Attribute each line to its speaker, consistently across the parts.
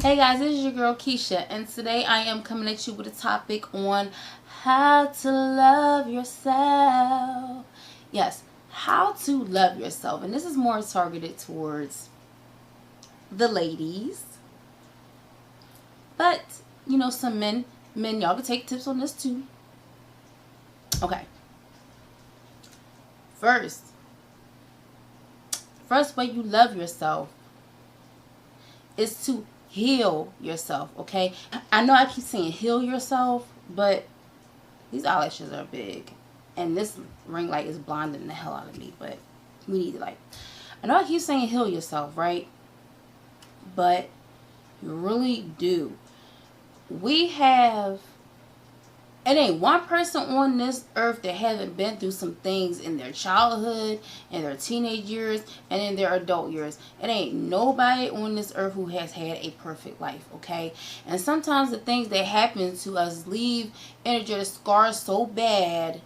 Speaker 1: Hey guys, this is your girl Keisha, and today I am coming at you with a topic on how to love yourself. Yes, how to love yourself, and this is more targeted towards the ladies, but some men, y'all can take tips on this too. Okay, first way you love yourself is to heal yourself. Okay, I know I keep saying heal yourself, but these eyelashes are big, and this ring light is blinding the hell out of me. But we need to I know I keep saying heal yourself, right? But you really do. We have. It ain't one person on this earth that hasn't been through some things in their childhood, in their teenage years, and in their adult years. It ain't nobody on this earth who has had a perfect life, okay? And sometimes the things that happen to us leave energetic scars so bad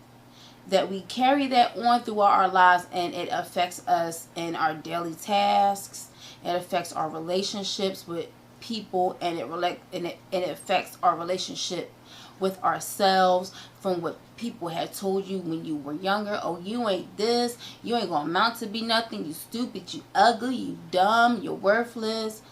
Speaker 1: that we carry that on throughout our lives, and it affects us in our daily tasks. It affects our relationships with people, and it affects our relationship with ourselves from what people had told you when you were younger. Oh, you ain't this, you ain't gonna amount to be nothing, you stupid, you ugly, you dumb, you're worthless.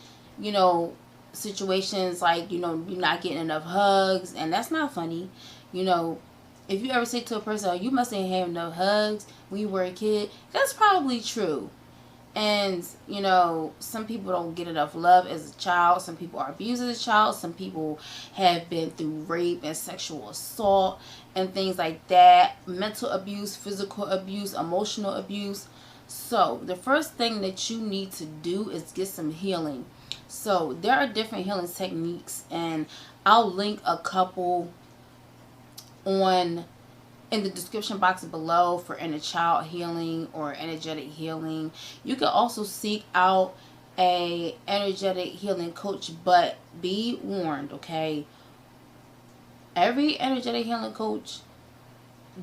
Speaker 1: Situations like, you're not getting enough hugs, and that's not funny. If you ever say to a person, oh, you must ain't have enough hugs when you were a kid, that's probably true. And, some people don't get enough love as a child. Some people are abused as a child. Some people have been through rape and sexual assault and things like that. Mental abuse, physical abuse, emotional abuse. So, the first thing that you need to do is get some healing. So, there are different healing techniques, and I'll link a couple on in the description box below for inner child healing or energetic healing. You can also seek out a energetic healing coach, but be warned, okay? Every energetic healing coach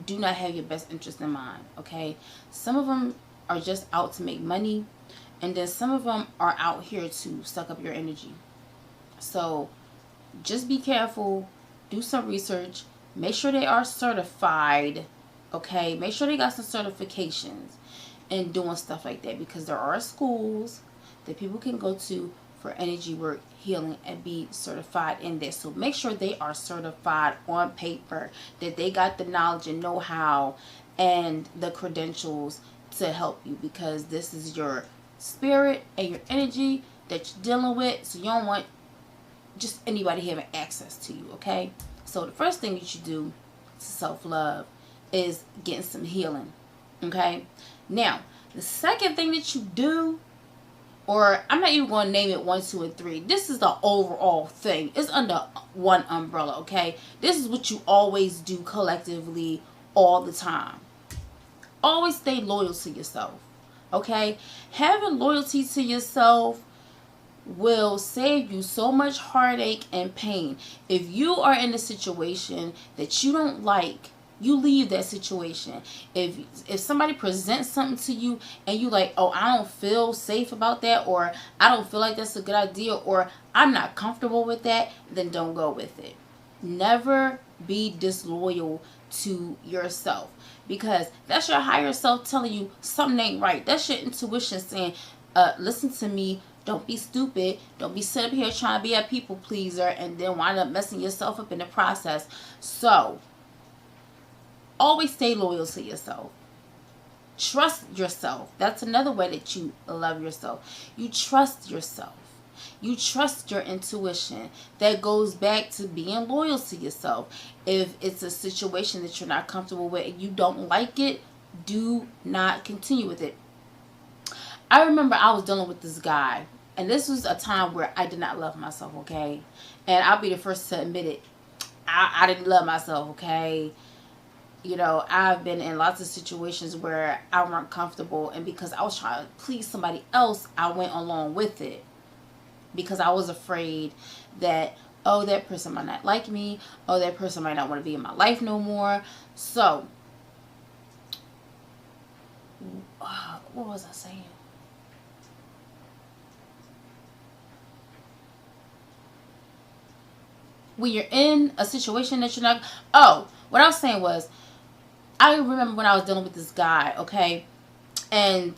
Speaker 1: do not have your best interest in mind, okay? Some of them are just out to make money, and then some of them are out here to suck up your energy. So just be careful, do some research, make sure they are certified, okay? Make sure they got some certifications and doing stuff like that, because there are schools that people can go to for energy work, healing, and be certified in this. So make sure they are certified on paper, that they got the knowledge and know-how and the credentials to help you, because this is your spirit and your energy that you're dealing with. So you don't want just anybody having access to you, okay? So the first thing that you do to self-love is getting some healing, okay? Now, the second thing that you do, or I'm not even going to name it 1, 2, and 3. This is the overall thing. It's under one umbrella, okay? This is what you always do collectively all the time. Always stay loyal to yourself, okay? Having loyalty to yourself will save you so much heartache and pain. If you are in a situation that you don't like, you leave that situation. If somebody presents something to you and you like, oh, I don't feel safe about that, or I don't feel like that's a good idea, or I'm not comfortable with that, then don't go with it. Never be disloyal to yourself, because that's your higher self telling you something ain't right. That's your intuition saying, listen to me. Don't be stupid. Don't be sitting up here trying to be a people pleaser and then wind up messing yourself up in the process. So, always stay loyal to yourself. Trust yourself. That's another way that you love yourself. You trust yourself. You trust your intuition. That goes back to being loyal to yourself. If it's a situation that you're not comfortable with and you don't like it, do not continue with it. I remember I was dealing with this guy, and this was a time where I did not love myself, okay? And I'll be the first to admit it. I didn't love myself, okay? I've been in lots of situations where I weren't comfortable, and because I was trying to please somebody else, I went along with it. Because I was afraid that, oh, that person might not like me. Oh, that person might not want to be in my life no more. So, what was I saying? when you're in a situation that you're not... Oh, what I was saying was, I remember when I was dealing with this guy, okay? And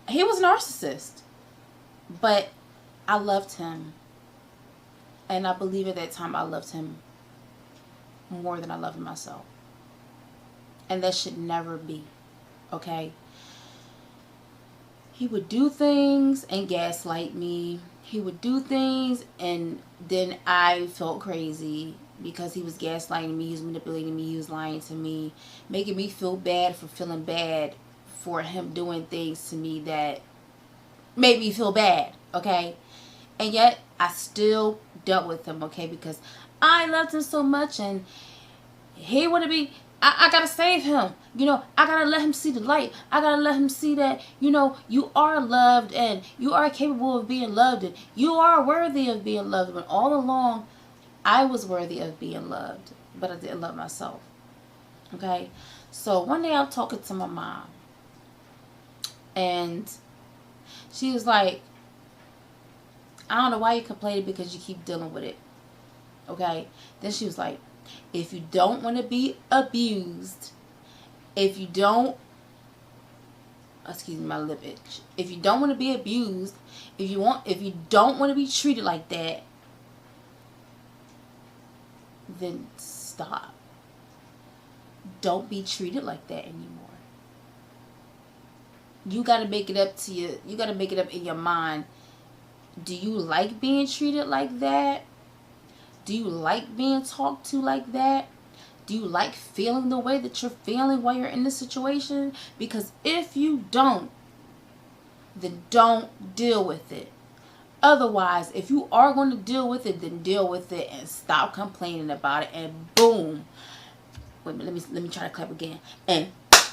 Speaker 1: he was a narcissist. But I loved him. And I believe at that time I loved him more than I loved myself. And that should never be, okay? He would do things and gaslight me. He would do things and then I felt crazy because he was gaslighting me, he was manipulating me, he was lying to me, making me feel bad for feeling bad for him doing things to me that made me feel bad, okay? And yet I still dealt with him, okay, because I loved him so much and he wanted to be... I gotta save him. You know, I gotta let him see the light. I gotta let him see that, you know, you are loved and you are capable of being loved and you are worthy of being loved. But all along, I was worthy of being loved, but I didn't love myself. Okay? So one day I'm talking to my mom and she was like, I don't know why you complaining because you keep dealing with it. Okay? Then she was like, if you don't want to be abused, if you don't, excuse me, my lip itch. If you don't want to be abused, if you don't want to be treated like that, then stop. Don't be treated like that anymore. You got to make it up to you. You got to make it up in your mind. Do you like being treated like that? Do you like being talked to like that? Do you like feeling the way that you're feeling while you're in this situation? Because if you don't, then don't deal with it. Otherwise, if you are going to deal with it, then deal with it and stop complaining about it. And boom. Wait a minute, let me try to clap again. And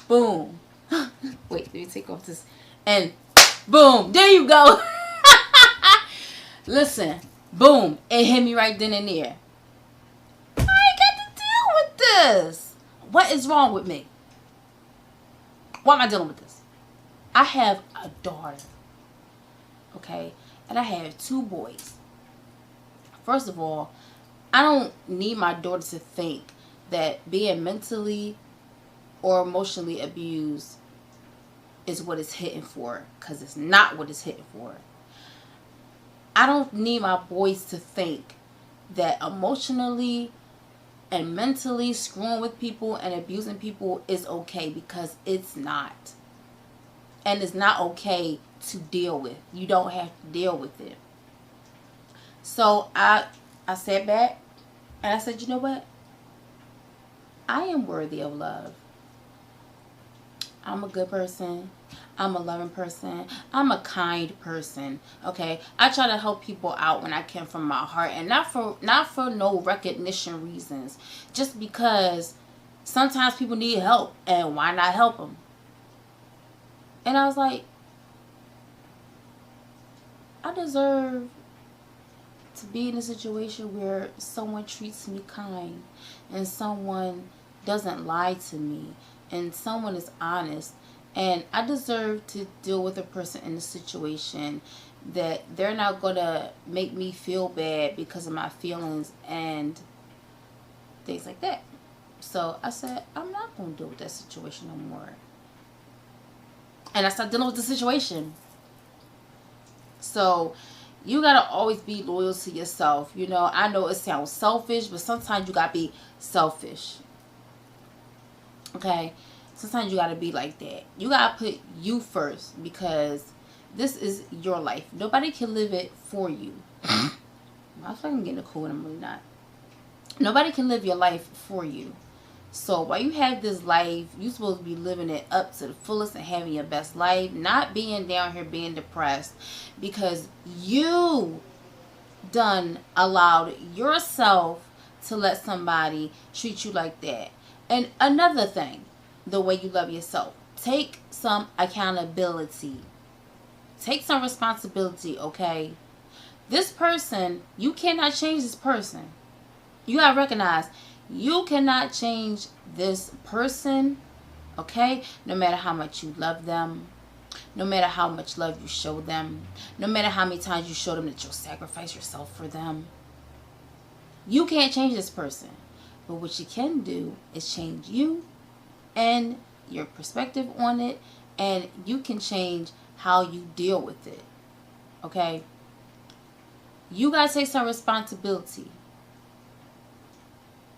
Speaker 1: boom. Wait, let me take off this. And boom. There you go. Listen. Boom. It hit me right then and there. I ain't got to deal with this. What is wrong with me? Why am I dealing with this? I have a daughter. Okay? And I have 2 boys. First of all, I don't need my daughter to think that being mentally or emotionally abused is what it's hitting for. Because it's not what it's hitting for. I don't need my boys to think that emotionally and mentally screwing with people and abusing people is okay, because it's not. And it's not okay to deal with. You don't have to deal with it. So I sat back and I said, you know what? I am worthy of love. I'm a good person. I'm a loving person. I'm a kind person. Okay, I try to help people out when I can from my heart, and not for no recognition reasons. Just because sometimes people need help, and why not help them? And I was like, I deserve to be in a situation where someone treats me kind, and someone doesn't lie to me, and someone is honest. And I deserve to deal with a person in a situation that they're not going to make me feel bad because of my feelings and things like that. So I said, I'm not going to deal with that situation no more. And I started dealing with the situation. So you got to always be loyal to yourself. You know, I know it sounds selfish, but sometimes you got to be selfish. Okay? Sometimes you got to be like that. You got to put you first, because this is your life. Nobody can live it for you. I feel like I'm getting a cold and I'm really not. Nobody can live your life for you. So while you have this life, you're supposed to be living it up to the fullest and having your best life. Not being down here being depressed because you done allowed yourself to let somebody treat you like that. And another thing, the way you love yourself. Take some accountability. Take some responsibility, okay? This person, you cannot change this person. You gotta recognize, you cannot change this person, okay? No matter how much you love them, no matter how much love you show them, no matter how many times you show them that you'll sacrifice yourself for them. You can't change this person. But what you can do is change you and your perspective on it, and you can change how you deal with it. Okay? You gotta take some responsibility.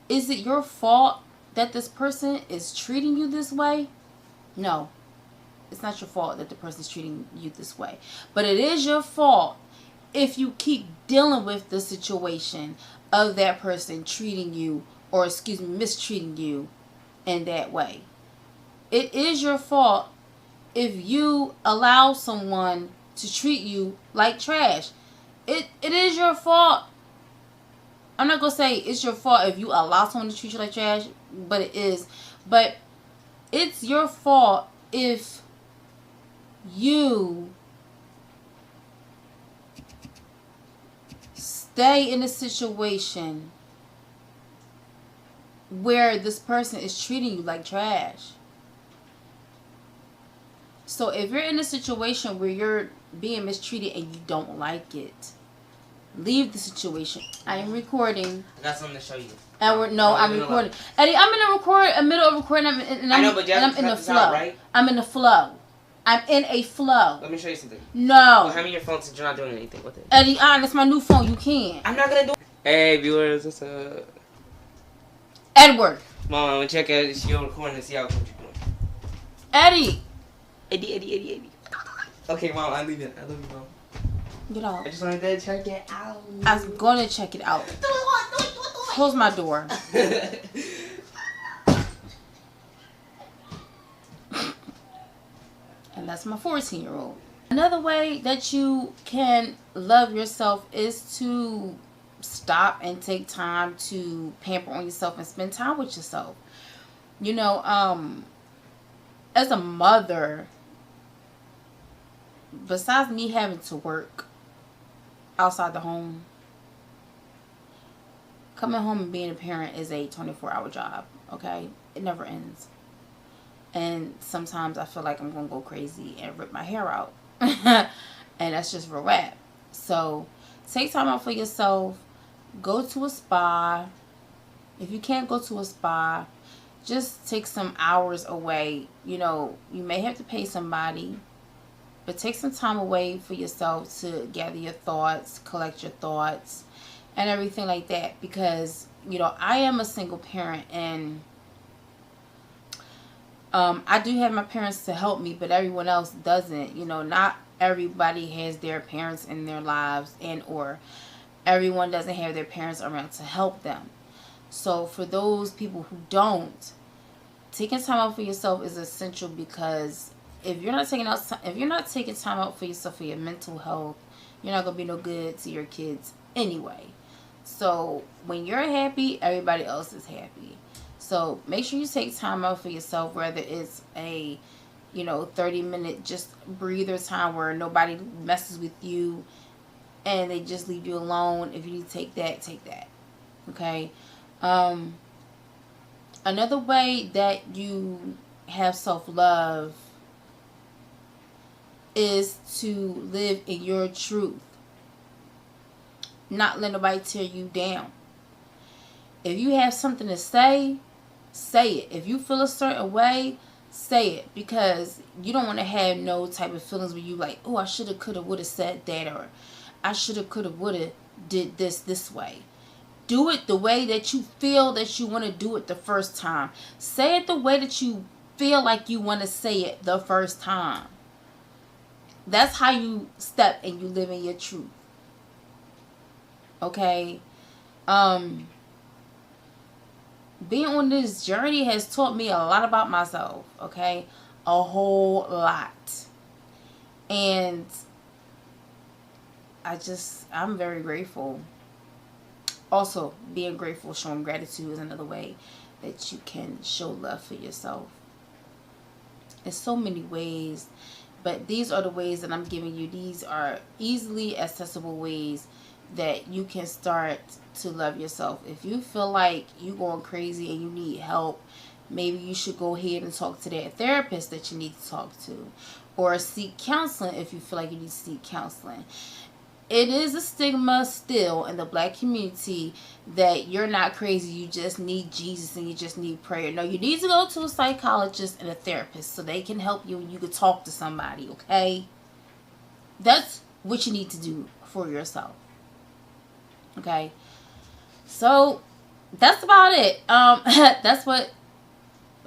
Speaker 1: Is it your fault that this person is treating you this way? No. It's not your fault that the person's treating you this way. But it is your fault if you keep dealing with the situation of that person treating you, or mistreating you in that way. It is your fault if you allow someone to treat you like trash. It is your fault. I'm not going to say it's your fault if you allow someone to treat you like trash, but it is. But it's your fault if you stay in a situation where this person is treating you like trash. So if you're in a situation where you're being mistreated and you don't like it, leave the situation. I am recording.
Speaker 2: I got something to show you.
Speaker 1: Edward, no, I'm recording. Eddie, I'm in a middle of recording, and I'm in the flow.
Speaker 2: Out, right?
Speaker 1: I'm in the flow. I'm in a flow.
Speaker 2: Let me show you something.
Speaker 1: No.
Speaker 2: Well, hand me your phone since you're not doing anything with it.
Speaker 1: Eddie, that's my new phone. You can't.
Speaker 2: I'm not gonna do it. Hey, viewers, what's up?
Speaker 1: Edward.
Speaker 2: Mom, I'm gonna check out your recording and see how good you're doing.
Speaker 1: Eddie.
Speaker 2: Eddie. Okay, Mom, I leave it. I love you, Mom.
Speaker 1: Get out.
Speaker 2: I just wanted to check it out.
Speaker 1: I was gonna check it out. Close my door. And that's my 14-year-old. Another way that you can love yourself is to stop and take time to pamper on yourself and spend time with yourself. You know, as a mother, besides me having to work outside the home, coming home and being a parent is a 24-hour job, okay? It never ends. And sometimes I feel like I'm going to go crazy and rip my hair out. And that's just real rap. So take time out for yourself. Go to a spa. If you can't go to a spa, just take some hours away. You know, you may have to pay somebody, but take some time away for yourself to gather your thoughts, collect your thoughts, and everything like that. Because, you know, I am a single parent, and I do have my parents to help me, but everyone else doesn't. You know, not everybody has their parents in their lives, and or everyone doesn't have their parents around to help them. So for those people who don't, taking time out for yourself is essential, because if you're not taking time out for yourself, for your mental health, you're not gonna be no good to your kids anyway. So when you're happy, everybody else is happy. So make sure you take time out for yourself, whether it's a, 30-minute just breather time where nobody messes with you and they just leave you alone. If you need to take that, take that. Okay? Another way that you have self-love is to live in your truth. Not let nobody tear you down. If you have something to say, say it. If you feel a certain way, say it. Because you don't want to have no type of feelings where you like, oh, I should have, could have, would have said that, or I should have, could have, would have did this way. Do it the way that you feel that you want to do it the first time. Say it the way that you feel like you want to say it the first time. That's how you step and you live in your truth. Okay? Being on this journey has taught me a lot about myself. Okay? A whole lot. And I'm very grateful. Also, being grateful, showing gratitude is another way that you can show love for yourself. There's so many ways, but these are the ways that I'm giving you. These are easily accessible ways that you can start to love yourself. If you feel like you're going crazy and you need help, maybe you should go ahead and talk to that therapist that you need to talk to. Or seek counseling if you feel like you need to seek counseling. it is a stigma still in the black community that you're not crazy, you just need Jesus and you just need prayer. No, you need to go to a psychologist and a therapist so they can help you and you can talk to somebody, okay? That's what you need to do for yourself. Okay? So, that's about it. That's what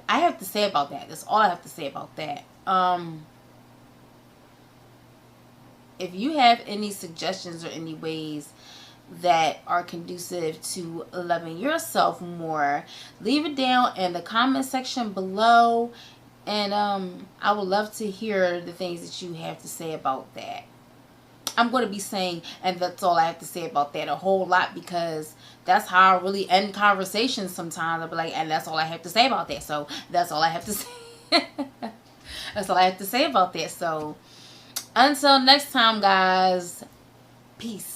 Speaker 1: I have to say about that. That's all I have to say about that. If you have any suggestions or any ways that are conducive to loving yourself more, leave it down in the comment section below, and I would love to hear the things that you have to say about that. I'm going to be saying, and that's all I have to say about that, a whole lot, because that's how I really end conversations sometimes. I'll be like, and that's all I have to say about that. So that's all I have to say. That's all I have to say about that. So until next time, guys, peace.